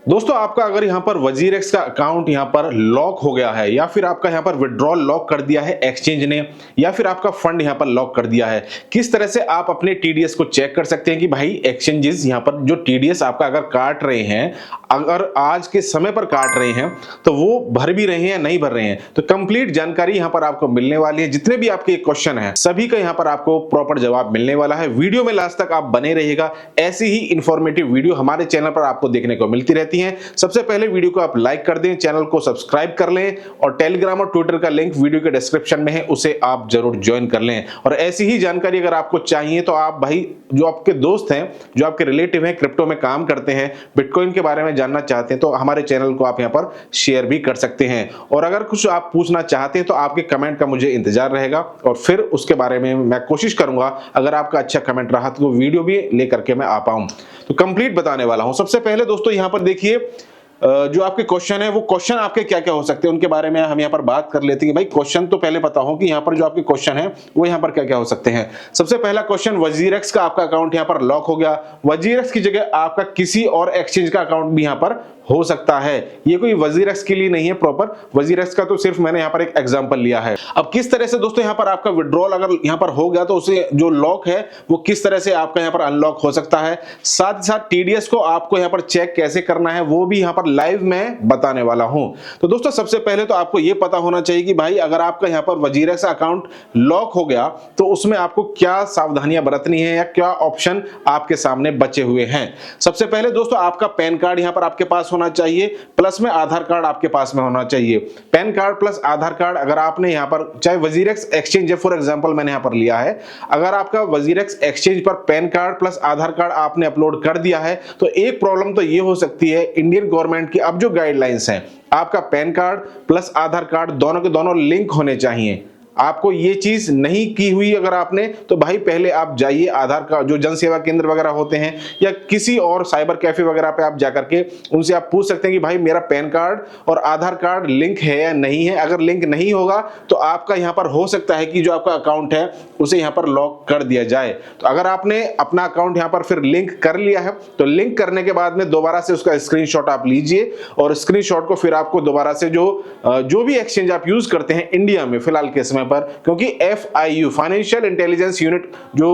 दोस्तों आपका अगर यहाँ पर वजीरेक्स का अकाउंट यहाँ पर लॉक हो गया है या फिर आपका यहाँ पर विड्रॉल लॉक कर दिया है एक्सचेंज ने या फिर आपका फंड यहाँ पर लॉक कर दिया है, किस तरह से आप अपने टीडीएस को चेक कर सकते हैं कि भाई एक्सचेंजेस यहाँ पर जो टीडीएस आपका अगर काट रहे हैं, अगर आज के समय पर काट रहे हैं तो वो भर भी रहे हैं या नहीं भर रहे हैं। तो कंप्लीट जानकारी यहाँ पर आपको मिलने वाली है। जितने भी आपके क्वेश्चन है सभी का यहाँ पर आपको प्रॉपर जवाब मिलने वाला है। वीडियो में लास्ट तक आप बने रहिएगा। ऐसी ही इंफॉर्मेटिव वीडियो हमारे चैनल पर आपको देखने को मिलती रहती हैं। सबसे पहले वीडियो को आप लाइक कर दें, चैनल को सब्सक्राइब कर लें और टेलीग्राम और ट्विटर का लिंक वीडियो के डिस्क्रिप्शन में है, उसे आप जरूर ज्वाइन कर लें। और ऐसी ही जानकारी अगर आपको चाहिए तो आप भाई जो आपके दोस्त हैं, जो आपके रिलेटिव हैं, क्रिप्टो में काम करते हैं, बिटकॉइन के बारे में जानना चाहते हैं तो हमारे चैनल को आप यहां पर शेयर भी कर सकते हैं। और अगर कुछ आप पूछना चाहते हैं तो आपके कमेंट का मुझे इंतजार रहेगा और फिर उसके बारे में मैं कोशिश करूंगा, अगर आपका अच्छा कमेंट रहा तो वीडियो भी लेकर के मैं आ पाऊं। तो कंप्लीट बताने वाला हूं। सबसे पहले दोस्तों यहां पर देखिए जो आपके क्वेश्चन है वो क्वेश्चन आपके क्या क्या हो सकते हैं उनके बारे में हम यहाँ पर बात कर लेते हैं। भाई क्वेश्चन तो पहले पता हो कि यहाँ पर जो आपके क्वेश्चन है वो यहाँ पर क्या क्या हो सकते हैं। सबसे पहला क्वेश्चन, वजीरेक्स का आपका अकाउंट यहाँ पर लॉक हो गया, वजीरेक्स की जगह आपका किसी और एक्सचेंज का अकाउंट भी यहाँ पर हो सकता है। ये कोई वजीरेक्स के लिए नहीं है प्रॉपर, वजीरेक्स का तो सिर्फ मैंने यहाँ पर एक एग्जांपल लिया है। अब किस तरह से दोस्तों यहाँ पर आपका विड्रॉल अगर यहाँ पर हो गया तो उसे जो लॉक है वो किस तरह से आपका यहाँ पर अनलॉक हो सकता है, साथ ही साथ टीडीएस को आपको यहाँ पर चेक कैसे करना है वो भी यहाँ पर लाइव में बताने वाला हूं। तो दोस्तों सबसे पहले तो आपको ये पता होना चाहिए कि भाई अगर आपका यहाँ पर वजीरेक्स अकाउंट लॉक हो गया तो उसमें आपको क्या सावधानियां बरतनी है या क्या ऑप्शन आपके सामने बचे हुए हैं। सबसे पहले दोस्तों आपका पैन कार्ड यहाँ पर आपके पास होना चाहिए, प्लस में आधार कार्ड आपके पास में होना चाहिए। पैन कार्ड प्लस आधार कार्ड अगर आपने यहाँ पर, चाहे वजीरेक्स एक्सचेंज है फॉर एग्जांपल मैंने यहाँ पर लिया है, अगर आपका वजीरेक्स एक्सचेंज पर पैन कार्ड प्लस आधार कार्ड आपने अपलोड कर दिया है तो एक प्रॉब्लम तो ये हो सकती है, इंडियन गवर्नमेंट की अब जो गाइडलाइंस हैं, आपका पैन कार्ड प्लस आधार कार्ड दोनों के दोनों लिंक होने चाहिए। आपको ये चीज नहीं की हुई अगर आपने तो भाई पहले आप जाइए आधार कार्ड, जो जन सेवा केंद्र वगैरह होते हैं या किसी और साइबर कैफे वगैरह पे आप जाकर के उनसे आप पूछ सकते हैं कि भाई मेरा पैन कार्ड और आधार कार्ड लिंक है या नहीं है। अगर लिंक नहीं होगा तो आपका यहाँ पर हो सकता है कि जो आपका अकाउंट है उसे यहाँ पर लॉक कर दिया जाए। तो अगर आपने अपना अकाउंट यहाँ पर फिर लिंक कर लिया है तो लिंक करने के बाद में दोबारा से उसका स्क्रीनशॉट आप लीजिए और स्क्रीनशॉट को फिर आपको दोबारा से जो भी एक्सचेंज आप यूज करते हैं इंडिया में फिलहाल के समय पर, क्योंकि FIU फाइनेंशियल इंटेलिजेंस यूनिट जो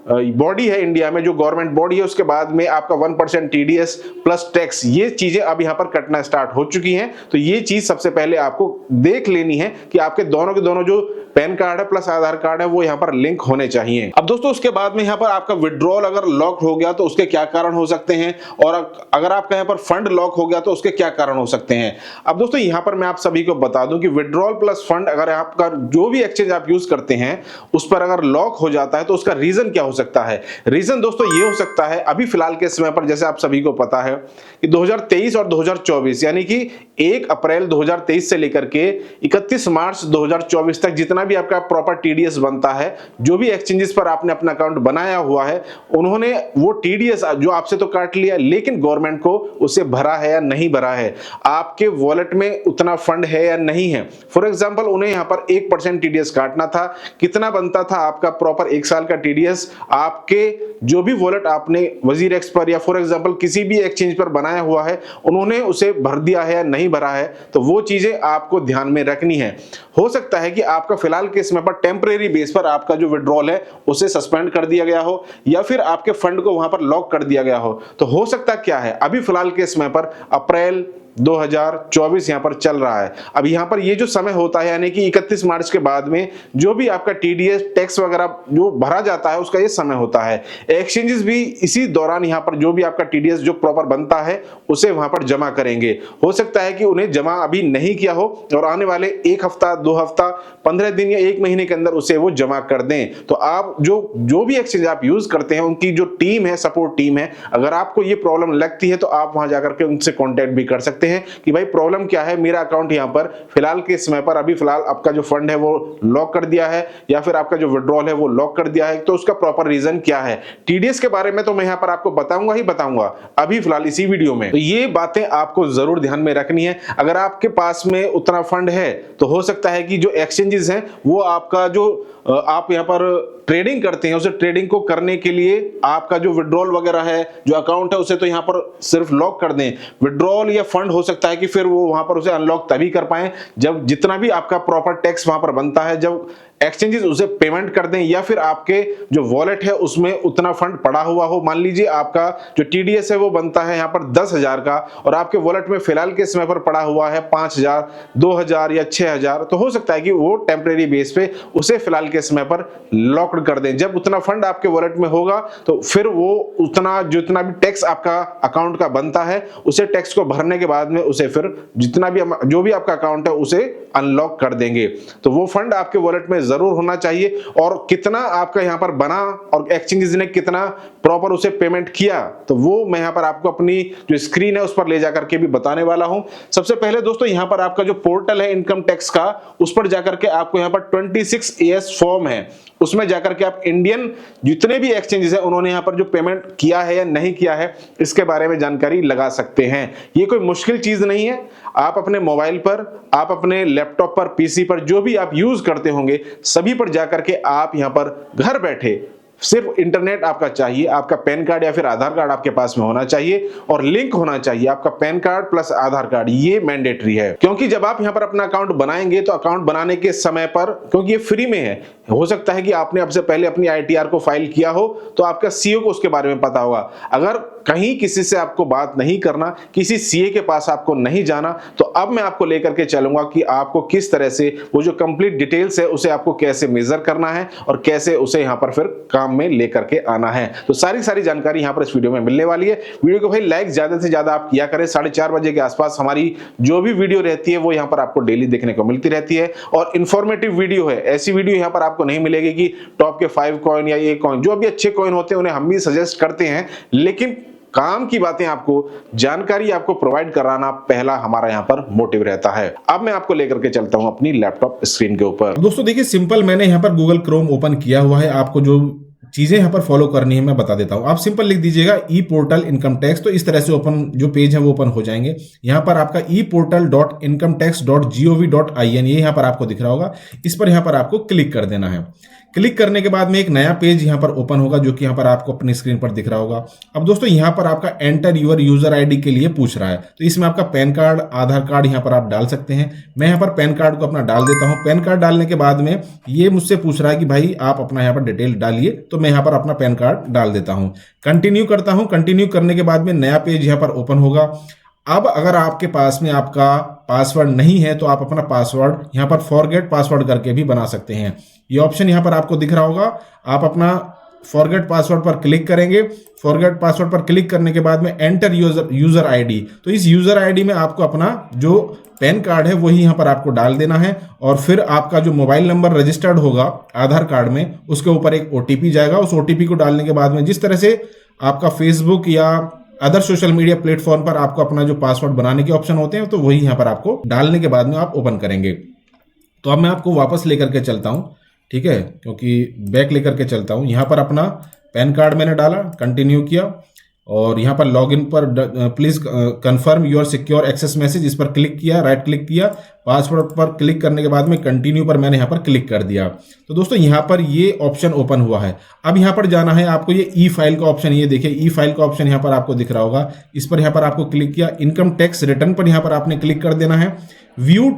बॉडी है इंडिया में, जो गवर्नमेंट बॉडी है, उसके बाद में आपका 1% टीडीएस प्लस टैक्स, ये चीजें अब यहाँ पर कटना स्टार्ट हो चुकी हैं। तो ये चीज सबसे पहले आपको देख लेनी है कि आपके दोनों के दोनों जो पैन कार्ड है प्लस आधार कार्ड है वो यहाँ पर लिंक होने चाहिए। अब दोस्तों उसके बाद में यहाँ पर आपका विड्रॉल अगर लॉक हो गया तो उसके क्या कारण हो सकते हैं, और अगर आपका यहाँ पर फंड लॉक हो गया तो उसके क्या कारण हो सकते हैं। अब दोस्तों यहाँ पर मैं आप सभी को बता दूं कि विड्रॉल प्लस फंड अगर आपका जो भी एक्सचेंज आप यूज करते हैं उस पर अगर लॉक हो जाता है तो उसका रीजन क्या हो सकता है। रीजन दोस्तों ये हो सकता है, अभी फिलहाल के समय पर जैसे आप सभी को पता है कि 2023 और 2024 यानी कि 1 अप्रैल 2023 से लेकर के 31 मार्च 2024 तक जितना भी आपका प्रॉपर टीडीएस बनता है, जो भी एक्सचेंजेस पर आपने अपना अकाउंट बनाया हुआ है उन्होंने वो टीडीएस जो आपसे तो काट लिया, लेकिन गवर्नमेंट को उसे भरा है या नहीं भरा है, आपके वॉलेट में उतना फंड है या नहीं है। फॉर एग्जांपल उन्हें यहाँ पर 1% टीडीएस काटना था, कितना बनता था आपका प्रॉपर 1 साल का टीडीएस, आपके जो भी वॉलेट आपने वजीरेक्स पर या फॉर एग्जांपल किसी भी एक्सचेंज पर बनाया हुआ है उन्होंने उसे भर दिया है या नहीं भरा है। तो वो चीजें आपको ध्यान में रखनी है। हो सकता है कि आपका फिलहाल के समय पर टेम्परेरी बेस पर आपका जो विड्रॉल है उसे सस्पेंड कर दिया गया हो या फिर आपके फंड को वहां पर लॉक कर दिया गया हो। तो हो सकता क्या है, अभी फिलहाल के समय पर अप्रैल 2024 यहां पर चल रहा है। अब यहां पर ये जो समय होता है यानी कि 31 मार्च के बाद में जो भी आपका टीडीएस टैक्स वगैरह जो भरा जाता है उसका ये समय होता है। एक्सचेंजेस भी इसी दौरान यहां पर जो भी आपका टीडीएस जो प्रॉपर बनता है उसे वहां पर जमा करेंगे। हो सकता है कि उन्हें जमा अभी नहीं किया हो और आने वाले 1 हफ्ता 2 हफ्ता 15 दिन या 1 महीने के अंदर उसे वो जमा कर दें। तो आप जो भी एक्सचेंज आप यूज करते हैं उनकी जो टीम है, सपोर्ट टीम है, अगर आपको ये प्रॉब्लम लगती है तो आप वहां जाकर के उनसे कॉन्टेक्ट भी कर सकते हैं कि भाई प्रॉब्लम क्या है, मेरा अकाउंट यहां पर फिलहाल के समय पर अभी फिलहाल आपका जो फंड है वो लॉक कर दिया है या फिर आपका जो विड्रॉल है वो लॉक कर दिया है, तो उसका प्रॉपर रीजन क्या है। टीडीएस के बारे में तो मैं यहां पर आपको बताऊंगा ही बताऊंगा अभी फिलहाल इसी वीडियो में। तो ये बातें आपको जरूर ध्यान में रखनी है। अगर आपके पास में उतना फंड है तो हो सकता है कि जो एक्सचेंजेस हैं वो आपका जो आप यहाँ पर ट्रेडिंग करते हैं, उसे ट्रेडिंग को करने के लिए आपका जो विड्रॉल वगैरह है, जो अकाउंट है, उसे तो यहाँ पर सिर्फ लॉक कर दें। विड्रॉल या फंड हो सकता है कि फिर वो वहां पर उसे अनलॉक तभी कर पाए जब जितना भी आपका प्रॉपर टैक्स वहां पर बनता है, जब एक्सचेंजेस उसे पेमेंट कर दें, या फिर आपके जो वॉलेट है उसमें उतना फंड पड़ा हुआ हो। मान लीजिए आपका जो टीडीएस है वो बनता है यहाँ पर 10,000 का, और आपके वॉलेट में फिलहाल के समय पर पड़ा हुआ है 5,000, 2,000 या 6,000, तो हो सकता है कि वो टेम्परेरी बेस पे उसे फिलहाल के समय पर लॉक्ड कर दें। जब उतना फंड आपके वॉलेट में होगा तो फिर वो उतना जितना भी टैक्स आपका अकाउंट का बनता है, उसे टैक्स को भरने के बाद में उसे फिर जितना भी जो भी आपका अकाउंट है उसे अनलॉक कर देंगे। तो वो फंड आपके वॉलेट में जरूर होना चाहिए, और कितना आपका यहां पर बना और एक्सचेंजेस ने कितना प्रॉपर उसे पेमेंट किया, तो वो मैं यहां पर आपको अपनी जो स्क्रीन है उस पर ले जाकर के भी बताने वाला हूं। सबसे पहले दोस्तों यहां पर आपका जो पोर्टल है इनकम टैक्स का, उस पर जाकर के आपको यहां पर 26AS फॉर्म है, उसमें जाकर के आप इंडियन जितने भी एक्सचेंजेस है उन्होंने यहां पर जो पेमेंट किया है या नहीं किया है इसके बारे में जानकारी लगा सकते हैं। ये कोई मुश्किल चीज नहीं है। आप अपने मोबाइल पर, आप अपने लैपटॉप पर, पीसी पर, जो भी आप यूज करते होंगे सभी पर जाकर के आप यहां पर घर बैठे, सिर्फ इंटरनेट आपका चाहिए, आपका पैन कार्ड या फिर आधार कार्ड आपके पास में होना चाहिए, और लिंक होना चाहिए आपका पैन कार्ड प्लस आधार कार्ड, ये मैंडेटरी है। क्योंकि जब आप यहां पर अपना अकाउंट बनाएंगे तो अकाउंट बनाने के समय पर, क्योंकि ये फ्री में है, हो सकता है कि आपने अब से पहले अपनी आईटीआर को फाइल किया हो तो आपका सीओ को उसके बारे में पता होगा। अगर कहीं किसी से आपको बात नहीं करना, किसी सीए के पास आपको नहीं जाना, तो अब मैं आपको लेकर के चलूंगा कि आपको किस तरह से वो जो कंप्लीट डिटेल्स है उसे आपको कैसे मेजर करना है और कैसे उसे यहां पर फिर काम में लेकर के आना है। तो सारी जानकारी यहां पर इस वीडियो में मिलने वाली है। वीडियो को भाई लाइक ज्यादा से ज्यादा आप किया करें। 4:30 बजे के आसपास हमारी जो भी वीडियो रहती है वो यहां पर आपको डेली देखने को मिलती रहती है, और इंफॉर्मेटिव वीडियो है। ऐसी वीडियो यहां पर आपको नहीं मिलेगी कि टॉप के 5 कॉइन या 1 कॉइन, जो भी अच्छे कॉइन होते हैं उन्हें हम भी सजेस्ट करते हैं, लेकिन काम की बातें आपको, जानकारी आपको प्रोवाइड कराना पहला हमारा यहां पर मोटिव रहता है। अब मैं आपको लेकर के चलता हूं अपनी लैपटॉप स्क्रीन के ऊपर। दोस्तों देखिए, सिंपल मैंने यहां पर गूगल क्रोम ओपन किया हुआ है। आपको जो चीजें यहां पर फॉलो करनी है मैं बता देता हूं। आप सिंपल लिख दीजिएगा ई पोर्टल इनकम टैक्स, तो इस तरह से ओपन जो पेज है वो ओपन हो जाएंगे। यहां पर आपका eportal.incometax.gov.in ये यहां पर आपको दिख रहा होगा, इस पर यहां पर आपको क्लिक कर देना है। क्लिक करने के बाद में एक नया पेज यहां पर ओपन होगा, जो कि यहां पर आपको अपनी स्क्रीन पर दिख रहा होगा। अब दोस्तों यहां पर आपका एंटर यूर यूजर आईडी के लिए पूछ रहा है, तो इसमें आपका पैन कार्ड, आधार कार्ड यहां पर आप डाल सकते हैं। मैं यहां पर पैन कार्ड को अपना डाल देता हूं। पैन कार्ड डालने के बाद में ये मुझसे पूछ रहा है कि भाई आप अपना यहां पर डिटेल डालिए, तो मैं यहां पर अपना पैन कार्ड डाल देता हूं। कंटिन्यू करता हूं। कंटिन्यू करने के बाद में नया पेज यहां पर ओपन होगा। अब अगर आपके पास में आपका पासवर्ड नहीं है तो आप अपना पासवर्ड यहां पर फॉरगेट पासवर्ड करके भी बना सकते हैं। ये ऑप्शन यहां पर आपको दिख रहा होगा। आप अपना फॉरगेट पासवर्ड पर क्लिक करेंगे। फॉरगेट पासवर्ड पर क्लिक करने के बाद में एंटर यूजर आईडी, तो इस यूजर आईडी में आपको अपना जो पैन कार्ड है वही यहां पर आपको डाल देना है, और फिर आपका जो मोबाइल नंबर रजिस्टर्ड होगा आधार कार्ड में उसके ऊपर एक ओटीपी जाएगा। उस ओटीपी को डालने के बाद में जिस तरह से आपका फेसबुक या अदर सोशल मीडिया प्लेटफॉर्म पर आपको अपना जो पासवर्ड बनाने के ऑप्शन होते हैं, तो वही यहां पर आपको डालने के बाद में आप ओपन करेंगे। तो अब मैं आपको वापस लेकर के चलता हूं, ठीक है, क्योंकि बैक लेकर के चलता हूं। यहां पर अपना पैन कार्ड मैंने डाला, कंटिन्यू किया, और यहां पर लॉगिन पर please confirm your secure access message, इस पर क्लिक किया, राइट क्लिक किया। पासवर्ड पर क्लिक करने के बाद में कंटिन्यू पर मैंने यहां पर क्लिक कर दिया। तो दोस्तों यहां पर ये ऑप्शन ओपन हुआ है। अब यहां पर जाना है आपको, ये ई फाइल का ऑप्शन, ये देखिए ई फाइल का ऑप्शन यहां पर आपको दिख रहा होगा। इस पर यहां पर आपको क्लिक किया। इनकम टैक्स रिटर्न पर यहां पर आपने क्लिक कर देना है। व्यू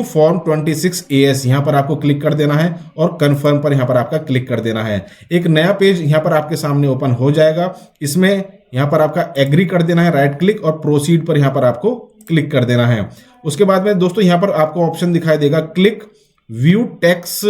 फॉर्म 26AS यहां पर आपको क्लिक कर देना है, और कंफर्म पर यहां पर आपका क्लिक कर देना है। एक नया पेज यहां पर आपके सामने ओपन हो जाएगा। इसमें यहां पर आपका एग्री कर देना है, राइट क्लिक, और प्रोसीड पर यहां पर आपको क्लिक कर देना है। उसके बाद में दोस्तों यहां पर आपको ऑप्शन दिखाई देगा click view tax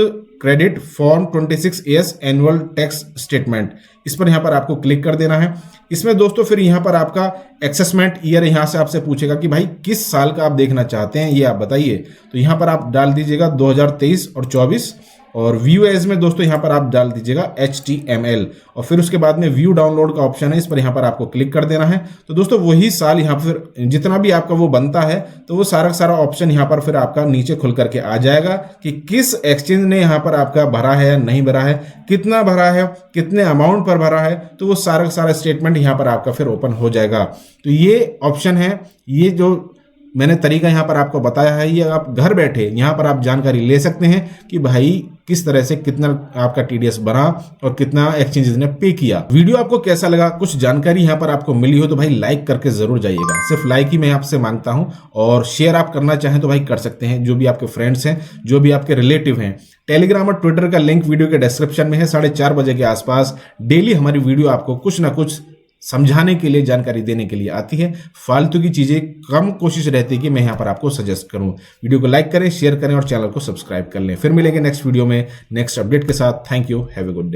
credit form 26AS annual tax statement, इस पर यहां पर आपको क्लिक कर देना है। इसमें दोस्तों फिर यहां पर आपका एक्सेसमेंट ईयर यहां से आपसे पूछेगा कि भाई किस साल का आप देखना चाहते हैं, ये आप बताइए। तो यहां पर आप डाल दीजिएगा 2023 और 24, और व्यू एज में दोस्तों यहां पर आप डाल दीजिएगा HTML, और फिर उसके बाद में व्यू डाउनलोड का ऑप्शन है, इस पर यहां पर आपको क्लिक कर देना है। तो दोस्तों वही साल यहां पर जितना भी आपका वो बनता है, तो वो सारा ऑप्शन यहां पर फिर आपका नीचे खुल करके आ जाएगा कि किस एक्सचेंज ने यहां पर आपका भरा है या नहीं भरा है, कितना भरा है, कितने अमाउंट पर भरा है, तो वो सारा स्टेटमेंट यहां पर आपका फिर ओपन हो जाएगा। तो ये ऑप्शन है, ये जो मैंने तरीका यहाँ पर आपको बताया है, ये आप घर बैठे यहाँ पर आप जानकारी ले सकते हैं कि भाई किस तरह से कितना आपका टीडीएस बना और कितना एक्सचेंजेस ने पे किया। वीडियो आपको कैसा लगा, कुछ जानकारी यहाँ पर आपको मिली हो तो भाई लाइक करके जरूर जाइएगा, सिर्फ लाइक ही मैं आपसे मांगता हूं। और शेयर आप करना चाहें तो भाई कर सकते हैं, जो भी आपके फ्रेंड्स हैं, जो भी आपके रिलेटिव हैं। टेलीग्राम और ट्विटर का लिंक वीडियो के डिस्क्रिप्शन में है। 4:30 बजे के आसपास डेली हमारी वीडियो आपको कुछ ना कुछ समझाने के लिए, जानकारी देने के लिए आती है। फालतू की चीजें कम कोशिश रहती है कि मैं यहाँ पर आपको सजेस्ट करूं। वीडियो को लाइक करें, शेयर करें और चैनल को सब्सक्राइब कर लें। फिर मिलेंगे नेक्स्ट वीडियो में नेक्स्ट अपडेट के साथ। Thank you, have a good day.